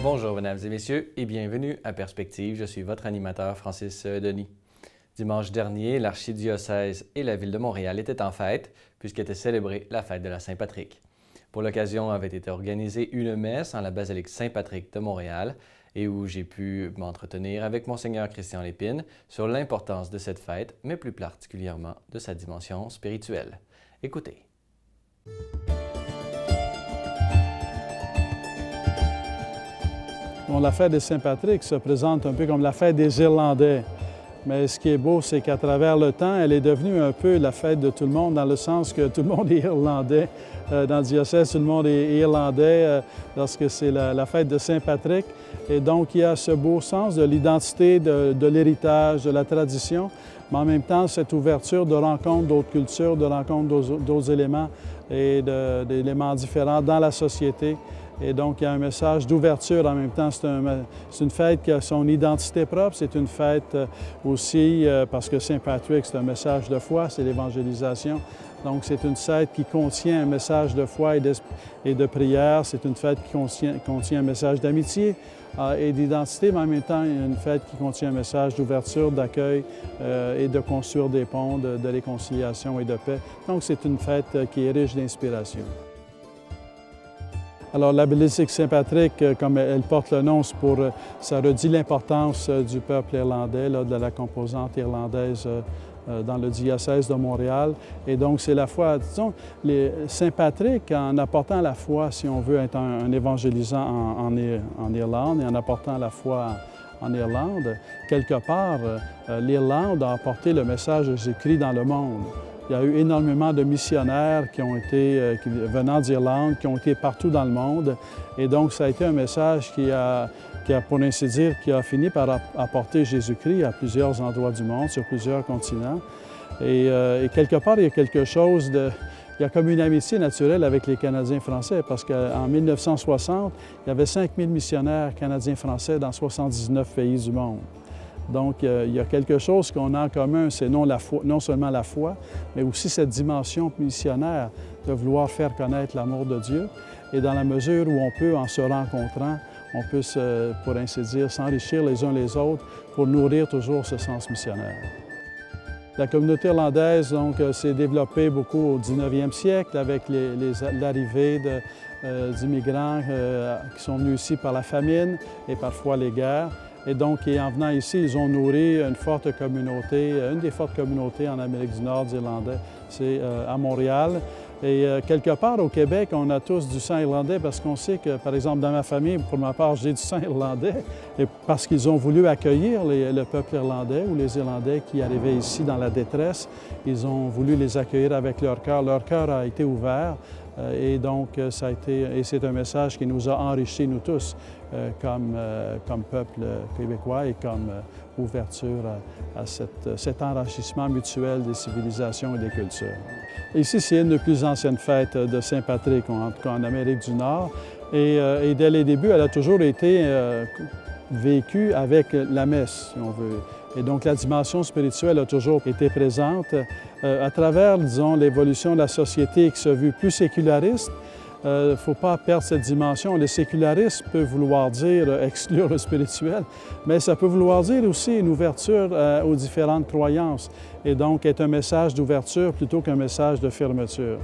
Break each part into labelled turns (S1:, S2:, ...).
S1: Bonjour mesdames et messieurs et bienvenue à Perspective. Je suis votre animateur Francis Denis. Dimanche dernier, l'archidiocèse et la ville de Montréal étaient en fête puisqu'était célébrée la fête de la Saint-Patrick. Pour l'occasion avait été organisée une messe en la basilique Saint-Patrick de Montréal et où j'ai pu m'entretenir avec Monseigneur Christian Lépine sur l'importance de cette fête, mais plus particulièrement de sa dimension spirituelle. Écoutez.
S2: Bon, la fête de Saint-Patrick se présente un peu comme la fête des Irlandais. Mais ce qui est beau, c'est qu'à travers le temps, elle est devenue un peu la fête de tout le monde, dans le sens que tout le monde est irlandais. Dans le diocèse, tout le monde est irlandais lorsque c'est la fête de Saint-Patrick. Et donc, il y a ce beau sens de l'identité, de l'héritage, de la tradition, mais en même temps, cette ouverture de rencontre d'autres cultures, de rencontre d'autres éléments et d'éléments différents dans la société. Et donc, il y a un message d'ouverture en même temps. C'est une fête qui a son identité propre. C'est une fête aussi, parce que Saint-Patrick, c'est un message de foi, c'est l'évangélisation. Donc, c'est une fête qui contient un message de foi et de prière. C'est une fête qui contient un message d'amitié et d'identité, mais en même temps, une fête qui contient un message d'ouverture, d'accueil et de construire des ponts, de réconciliation et de paix. Donc, c'est une fête qui est riche d'inspiration. Alors, la basilique Saint-Patrick, comme elle porte le nom, ça redit l'importance du peuple irlandais, de la composante irlandaise dans le diocèse de Montréal. Et donc, c'est la foi, disons, Saint-Patrick, en apportant la foi, si on veut être un évangélisant en Irlande et en apportant la foi en Irlande, quelque part, l'Irlande a apporté le message de Jésus-Christ dans le monde. Il y a eu énormément de missionnaires qui ont été venant d'Irlande, qui ont été partout dans le monde. Et donc, ça a été un message qui a pour ainsi dire, qui a fini par apporter Jésus-Christ à plusieurs endroits du monde, sur plusieurs continents. Et quelque part, il y a quelque chose il y a comme une amitié naturelle avec les Canadiens français, parce qu'en 1960, il y avait 5000 missionnaires canadiens-français dans 79 pays du monde. Donc, il y a quelque chose qu'on a en commun, c'est non seulement la foi, mais aussi cette dimension missionnaire de vouloir faire connaître l'amour de Dieu. Et dans la mesure où on peut, en se rencontrant, on peut, pour ainsi dire, s'enrichir les uns les autres pour nourrir toujours ce sens missionnaire. La communauté irlandaise s'est développée beaucoup au 19e siècle avec l'arrivée d'immigrants qui sont venus ici par la famine et parfois les guerres. Et donc, en venant ici, ils ont nourri une forte communauté, une des fortes communautés en Amérique du Nord d'Irlandais, c'est à Montréal. Et quelque part au Québec, on a tous du sang irlandais parce qu'on sait que, par exemple, dans ma famille, pour ma part, j'ai du sang irlandais, et parce qu'ils ont voulu accueillir le peuple irlandais ou les Irlandais qui arrivaient ici dans la détresse. Ils ont voulu les accueillir avec leur cœur. Leur cœur a été ouvert. Et donc, c'est un message qui nous a enrichis, nous tous, comme peuple québécois et comme ouverture à cet enrichissement mutuel des civilisations et des cultures. Ici, c'est une des plus anciennes fêtes de Saint-Patrick, en tout cas en Amérique du Nord. Et dès les débuts, elle a toujours été vécue avec la messe, si on veut. Et donc, la dimension spirituelle a toujours été présente à travers, disons, l'évolution de la société qui se veut plus séculariste. Il ne faut pas perdre cette dimension. Le sécularisme peut vouloir dire exclure le spirituel, mais ça peut vouloir dire aussi une ouverture aux différentes croyances et donc être un message d'ouverture plutôt qu'un message de fermeture.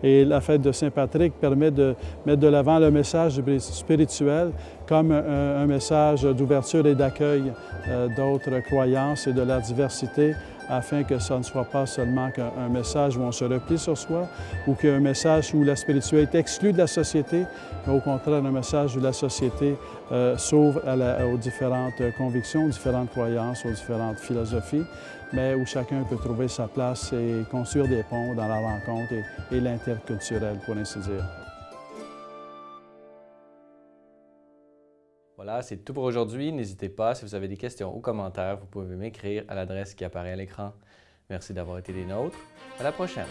S2: Et la fête de Saint-Patrick permet de mettre de l'avant le message spirituel comme un message d'ouverture et d'accueil d'autres croyances et de la diversité, afin que ça ne soit pas seulement qu'un message où on se replie sur soi ou qu'un message où la spiritualité est exclue de la société, mais au contraire un message où la société s'ouvre aux différentes convictions, aux différentes croyances, aux différentes philosophies, mais où chacun peut trouver sa place et construire des ponts dans la rencontre et l'interculturel, pour ainsi dire.
S1: Voilà, c'est tout pour aujourd'hui. N'hésitez pas, si vous avez des questions ou commentaires, vous pouvez m'écrire à l'adresse qui apparaît à l'écran. Merci d'avoir été des nôtres. À la prochaine!